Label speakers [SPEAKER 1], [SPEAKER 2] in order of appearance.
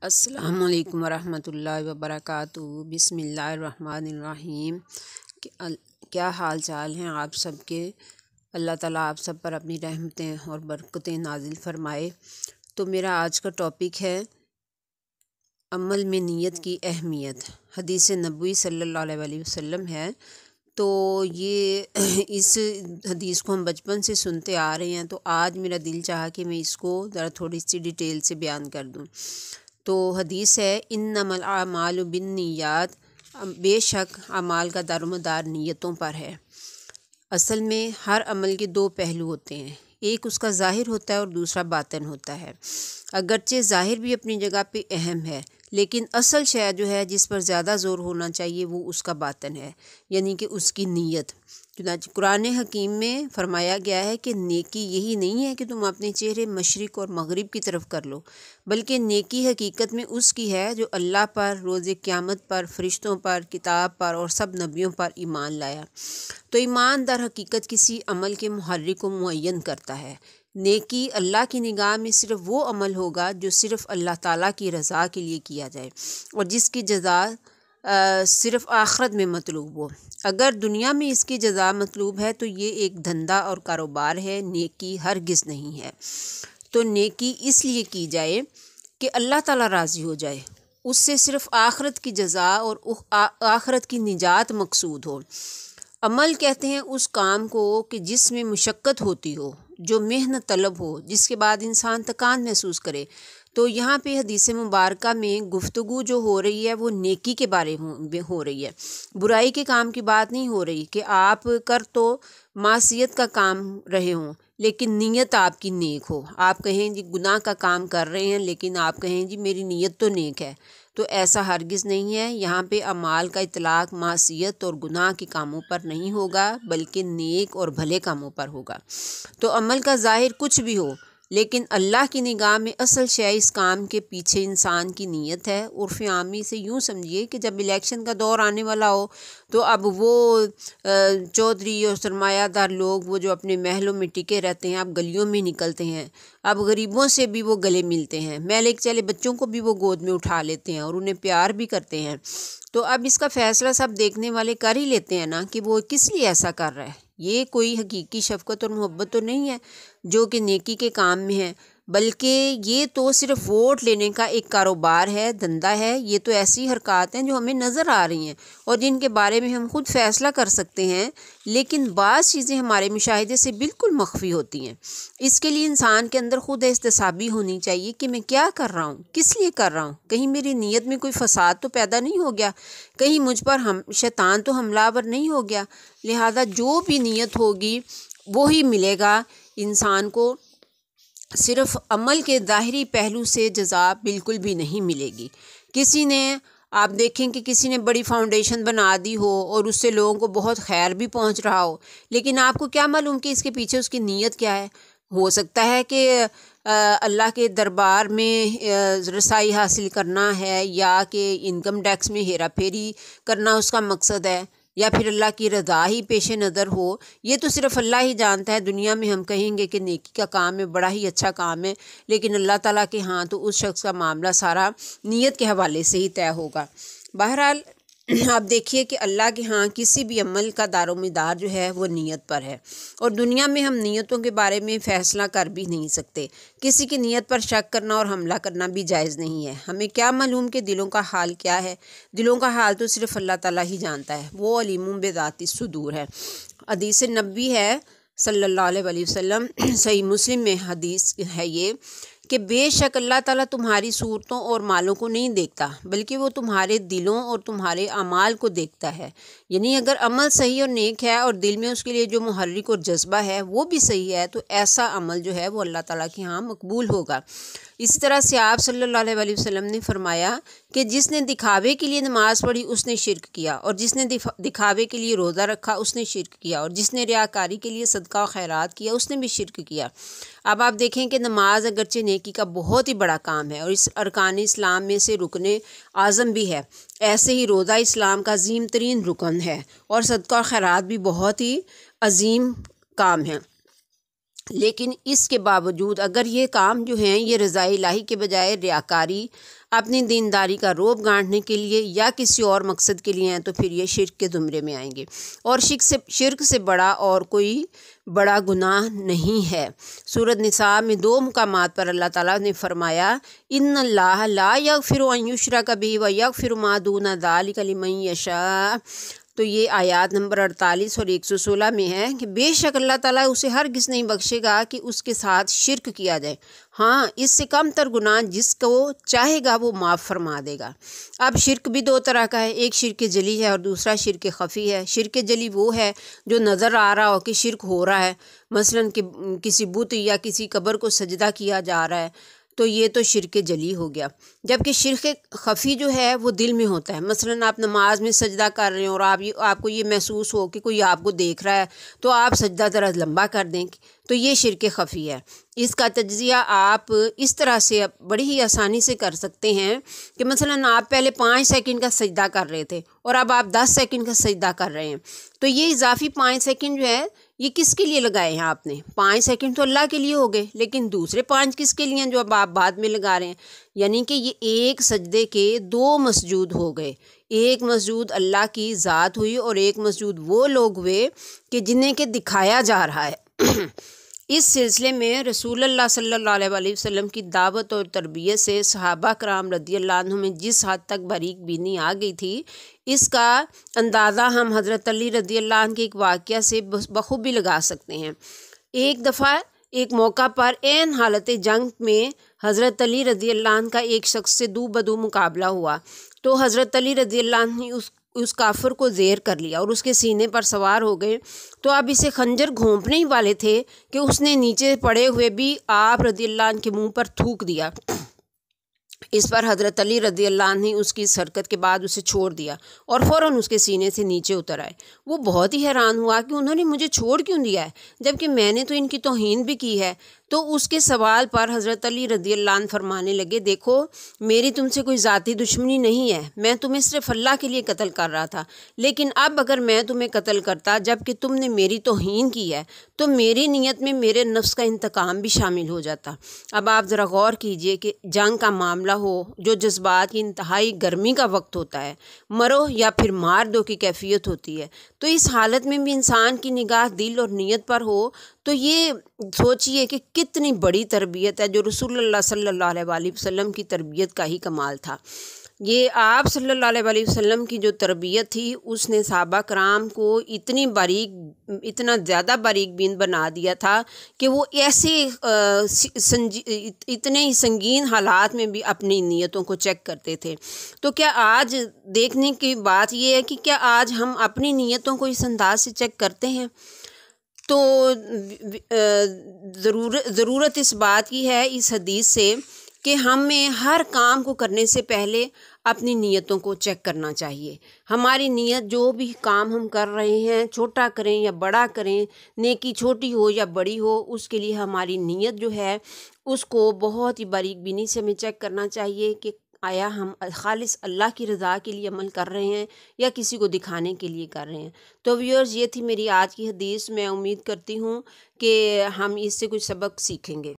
[SPEAKER 1] السلام علیکم ورحمۃ اللہ وبرکاتہ۔ بسم اللہ الرحمن الرحیم۔ کیا حال چال ہیں آپ سب کے؟ اللہ تعالیٰ آپ سب پر اپنی رحمتیں اور برکتیں نازل فرمائے۔ تو میرا آج کا ٹاپک ہے عمل میں نیت کی اہمیت۔ حدیث نبوی صلی اللہ علیہ وسلم ہے۔ تو یہ اس حدیث کو ہم بچپن سے سنتے آ رہے ہیں، تو آج میرا دل چاہا کہ میں اس کو ذرا تھوڑی سی ڈیٹیل سے بیان کر دوں۔ تو حدیث ہے انما الاعمال بالنیات، بے شک اعمال کا دار و مدار نیتوں پر ہے۔ اصل میں ہر عمل کے دو پہلو ہوتے ہیں، ایک اس کا ظاہر ہوتا ہے اور دوسرا باطن ہوتا ہے۔ اگرچہ ظاہر بھی اپنی جگہ پہ اہم ہے، لیکن اصل شے جو ہے جس پر زیادہ زور ہونا چاہیے وہ اس کا باطن ہے، یعنی کہ اس کی نیت۔ چنانچہ قرآن حکیم میں فرمایا گیا ہے کہ نیکی یہی نہیں ہے کہ تم اپنے چہرے مشرق اور مغرب کی طرف کر لو، بلکہ نیکی حقیقت میں اس کی ہے جو اللہ پر، روز قیامت پر، فرشتوں پر، کتاب پر اور سب نبیوں پر ایمان لایا۔ تو ایمان در حقیقت کسی عمل کے محرک کو معین کرتا ہے۔ نیکی اللہ کی نگاہ میں صرف وہ عمل ہوگا جو صرف اللہ تعالیٰ کی رضا کے لیے کیا جائے اور جس کی جزا صرف آخرت میں مطلوب ہو۔ اگر دنیا میں اس کی جزا مطلوب ہے تو یہ ایک دھندا اور کاروبار ہے، نیکی ہرگز نہیں ہے۔ تو نیکی اس لیے کی جائے کہ اللہ تعالیٰ راضی ہو جائے، اس سے صرف آخرت کی جزا اور آخرت کی نجات مقصود ہو۔ عمل کہتے ہیں اس کام کو کہ جس میں مشقت ہوتی ہو، جو محنت طلب ہو، جس کے بعد انسان تکان محسوس کرے۔ تو یہاں پہ حدیث مبارکہ میں گفتگو جو ہو رہی ہے وہ نیکی کے بارے میں ہو رہی ہے، برائی کے کام کی بات نہیں ہو رہی کہ آپ کر تو معصیت کا کام رہے ہوں لیکن نیت آپ کی نیک ہو۔ آپ کہیں جی گناہ کا کام کر رہے ہیں لیکن آپ کہیں جی میری نیت تو نیک ہے، تو ایسا ہرگز نہیں ہے۔ یہاں پہ اعمال کا اطلاق معصیت اور گناہ کے کاموں پر نہیں ہوگا بلکہ نیک اور بھلے کاموں پر ہوگا۔ تو عمل کا ظاہر کچھ بھی ہو، لیکن اللہ کی نگاہ میں اصل شے اس کام کے پیچھے انسان کی نیت ہے۔ عرف عامی سے یوں سمجھیے کہ جب الیکشن کا دور آنے والا ہو تو اب وہ چودھری اور سرمایہ دار لوگ وہ جو اپنے محلوں میں ٹکے رہتے ہیں اب گلیوں میں نکلتے ہیں، اب غریبوں سے بھی وہ گلے ملتے ہیں، میلے چلے بچوں کو بھی وہ گود میں اٹھا لیتے ہیں اور انہیں پیار بھی کرتے ہیں۔ تو اب اس کا فیصلہ سب دیکھنے والے کر ہی لیتے ہیں نا کہ وہ کس لیے ایسا کر رہا ہے۔ یہ کوئی حقیقی شفقت اور محبت تو نہیں ہے جو کہ نیکی کے کام میں ہے، بلکہ یہ تو صرف ووٹ لینے کا ایک کاروبار ہے، دھندا ہے۔ یہ تو ایسی حرکات ہیں جو ہمیں نظر آ رہی ہیں اور جن کے بارے میں ہم خود فیصلہ کر سکتے ہیں، لیکن بعض چیزیں ہمارے مشاہدے سے بالکل مخفی ہوتی ہیں۔ اس کے لیے انسان کے اندر خود احتسابی ہونی چاہیے کہ میں کیا کر رہا ہوں، کس لیے کر رہا ہوں، کہیں میری نیت میں کوئی فساد تو پیدا نہیں ہو گیا، کہیں مجھ پر شیطان تو حملہ آور نہیں ہو گیا۔ لہذا جو بھی نیت ہوگی وہی ملے گا انسان کو۔ صرف عمل کے ظاہری پہلو سے جزا بالکل بھی نہیں ملے گی۔ کسی نے آپ دیکھیں کہ کسی نے بڑی فاؤنڈیشن بنا دی ہو اور اس سے لوگوں کو بہت خیر بھی پہنچ رہا ہو، لیکن آپ کو کیا معلوم کہ اس کے پیچھے اس کی نیت کیا ہے؟ ہو سکتا ہے کہ اللہ کے دربار میں رسائی حاصل کرنا ہے، یا کہ انکم ٹیکس میں ہیرا پھیری کرنا اس کا مقصد ہے، یا پھر اللہ کی رضا ہی پیش نظر ہو۔ یہ تو صرف اللہ ہی جانتا ہے۔ دنیا میں ہم کہیں گے کہ نیکی کا کام ہے، بڑا ہی اچھا کام ہے، لیکن اللہ تعالیٰ کے ہاں تو اس شخص کا معاملہ سارا نیت کے حوالے سے ہی طے ہوگا۔ بہرحال آپ دیکھیے کہ اللہ کے ہاں کسی بھی عمل کا دار و مدار جو ہے وہ نیت پر ہے، اور دنیا میں ہم نیتوں کے بارے میں فیصلہ کر بھی نہیں سکتے۔ کسی کی نیت پر شک کرنا اور حملہ کرنا بھی جائز نہیں ہے۔ ہمیں کیا معلوم کہ دلوں کا حال کیا ہے؟ دلوں کا حال تو صرف اللہ تعالیٰ ہی جانتا ہے، وہ علیم بذات الصدور ہے۔ حدیث نبوی ہے صلی اللہ علیہ وسلم، صحیح مسلم میں حدیث ہے یہ کہ بے شک اللہ تعالیٰ تمہاری صورتوں اور مالوں کو نہیں دیکھتا بلکہ وہ تمہارے دلوں اور تمہارے اعمال کو دیکھتا ہے۔ یعنی اگر عمل صحیح اور نیک ہے اور دل میں اس کے لیے جو محرک اور جذبہ ہے وہ بھی صحیح ہے، تو ایسا عمل جو ہے وہ اللہ تعالیٰ کے ہاں مقبول ہوگا۔ اسی طرح سے آپ صلی اللہ علیہ وسلم نے فرمایا کہ جس نے دکھاوے کے لیے نماز پڑھی اس نے شرک کیا، اور جس نے دکھاوے کے لیے روزہ رکھا اس نے شرک کیا، اور جس نے ریاکاری کے لیے صدقہ و خیرات کیا اس نے بھی شرک کیا۔ اب آپ دیکھیں کہ نماز اگرچہ نیکی کا بہت ہی بڑا کام ہے اور اس ارکان اسلام میں سے رکن اعظم بھی ہے، ایسے ہی روزہ اسلام کا عظیم ترین رکن ہے، اور صدقہ و خیرات بھی بہت ہی عظیم کام ہے۔ لیکن اس کے باوجود اگر یہ کام جو ہیں یہ رضا الہی کے بجائے ریاکاری، اپنی دینداری کا روب گانٹنے کے لیے یا کسی اور مقصد کے لیے ہیں تو پھر یہ شرک کے زمرے میں آئیں گے، اور شرک سے بڑا اور کوئی بڑا گناہ نہیں ہے۔ سورۃ نساء میں 2 مقامات پر اللہ تعالیٰ نے فرمایا ان اللہ لا یغفر ان یشرک بہ ویغفر ما دون ذلک لمن یشاء، تو یہ آیات نمبر 48 اور 116 میں ہے کہ بے شک اللہ تعالیٰ اسے ہرگز نہیں بخشے گا کہ اس کے ساتھ شرک کیا جائے، ہاں اس سے کم تر گناہ جس کو چاہے گا وہ معاف فرما دے گا۔ اب شرک بھی 2 طرح کا ہے، ایک شرک جلی ہے اور دوسرا شرک خفی ہے۔ شرک جلی وہ ہے جو نظر آ رہا ہو کہ شرک ہو رہا ہے، مثلاً کہ کسی بت یا کسی قبر کو سجدہ کیا جا رہا ہے، تو یہ تو شرک جلی ہو گیا۔ جبکہ شرک خفی جو ہے وہ دل میں ہوتا ہے، مثلاً آپ نماز میں سجدہ کر رہے ہیں اور آپ کو یہ محسوس ہو کہ کوئی آپ کو دیکھ رہا ہے تو آپ سجدہ ذرا لمبا کر دیں، تو یہ شرک خفی ہے۔ اس کا تجزیہ آپ اس طرح سے بڑی ہی آسانی سے کر سکتے ہیں کہ مثلاً آپ پہلے 5 سیکنڈ کا سجدہ کر رہے تھے اور اب آپ 10 سیکنڈ کا سجدہ کر رہے ہیں، تو یہ اضافی 5 سیکنڈ جو ہے یہ کس کے لیے لگائے ہیں آپ نے؟ 5 سیکنڈ تو اللہ کے لیے ہو گئے، لیکن دوسرے 5 کس کے لیے ہیں جو اب آپ بعد میں لگا رہے ہیں؟ یعنی کہ یہ ایک سجدے کے 2 مسجود ہو گئے، ایک مسجود اللہ کی ذات ہوئی اور ایک مسجود وہ لوگ ہوئے کہ جنہیں کہ دکھایا جا رہا ہے۔ اس سلسلے میں رسول اللہ صلی اللہ علیہ وسلم کی دعوت اور تربیت سے صحابہ کرام رضی اللہ عنہ میں جس حد تک باریک بینی آ گئی تھی، اس کا اندازہ ہم حضرت علی رضی اللہ عنہ کے ایک واقعہ سے بخوبی لگا سکتے ہیں۔ ایک دفعہ ایک موقع پر عین حالت جنگ میں حضرت علی رضی اللہ عنہ کا ایک شخص سے دو بدو مقابلہ ہوا، تو حضرت علی رضی اللہ عنہ نے اس کافر کو زیر کر لیا اور اس کے سینے پر سوار ہو گئے، تو اب اسے خنجر گھونپنے ہی والے تھے کہ اس نے نیچے پڑے ہوئے بھی آپ رضی اللہ عنہ کے منہ پر تھوک دیا۔ اس پر حضرت علی رضی اللہ عنہ نے اس کی اس حرکت کے بعد اسے چھوڑ دیا اور فوراً اس کے سینے سے نیچے اتر آئے۔ وہ بہت ہی حیران ہوا کہ انہوں نے مجھے چھوڑ کیوں دیا ہے جبکہ میں نے تو ان کی توہین بھی کی ہے۔ تو اس کے سوال پر حضرت علی رضی اللہ عنہ فرمانے لگے، دیکھو میری تم سے کوئی ذاتی دشمنی نہیں ہے، میں تمہیں صرف اللہ کے لیے قتل کر رہا تھا، لیکن اب اگر میں تمہیں قتل کرتا جبکہ تم نے میری توہین کی ہے تو میری نیت میں میرے نفس کا انتقام بھی شامل ہو جاتا۔ اب آپ ذرا غور کیجئے کہ جنگ کا معاملہ ہو جو جذبات کی انتہائی گرمی کا وقت ہوتا ہے، مرو یا پھر مار دو کی کیفیت ہوتی ہے، تو اس حالت میں بھی انسان کی نگاہ دل اور نیت پر ہو تو یہ سوچئے کہ کتنی بڑی تربیت ہے جو رسول اللہ صلی اللہ علیہ وسلم کی تربیت کا ہی کمال تھا۔ یہ آپ صلی اللہ علیہ وسلم کی جو تربیت تھی اس نے صحابہ کرام کو اتنا زیادہ باریک بین بنا دیا تھا کہ وہ ایسے اتنے ہی سنگین حالات میں بھی اپنی نیتوں کو چیک کرتے تھے۔ تو کیا آج دیکھنے کی بات یہ ہے کہ کیا آج ہم اپنی نیتوں کو اس انداز سے چیک کرتے ہیں؟ تو ضرورت اس بات کی ہے اس حدیث سے کہ ہمیں ہر کام کو کرنے سے پہلے اپنی نیتوں کو چیک کرنا چاہیے۔ ہماری نیت جو بھی کام ہم کر رہے ہیں، چھوٹا کریں یا بڑا کریں، نیکی چھوٹی ہو یا بڑی ہو، اس کے لیے ہماری نیت جو ہے اس کو بہت ہی باریک بینی سے ہمیں چیک کرنا چاہیے کہ آیا ہم خالص اللہ کی رضا کے لیے عمل کر رہے ہیں یا کسی کو دکھانے کے لیے کر رہے ہیں۔ تو ویورز، یہ تھی میری آج کی حدیث۔ میں امید کرتی ہوں کہ ہم اس سے کچھ سبق سیکھیں گے۔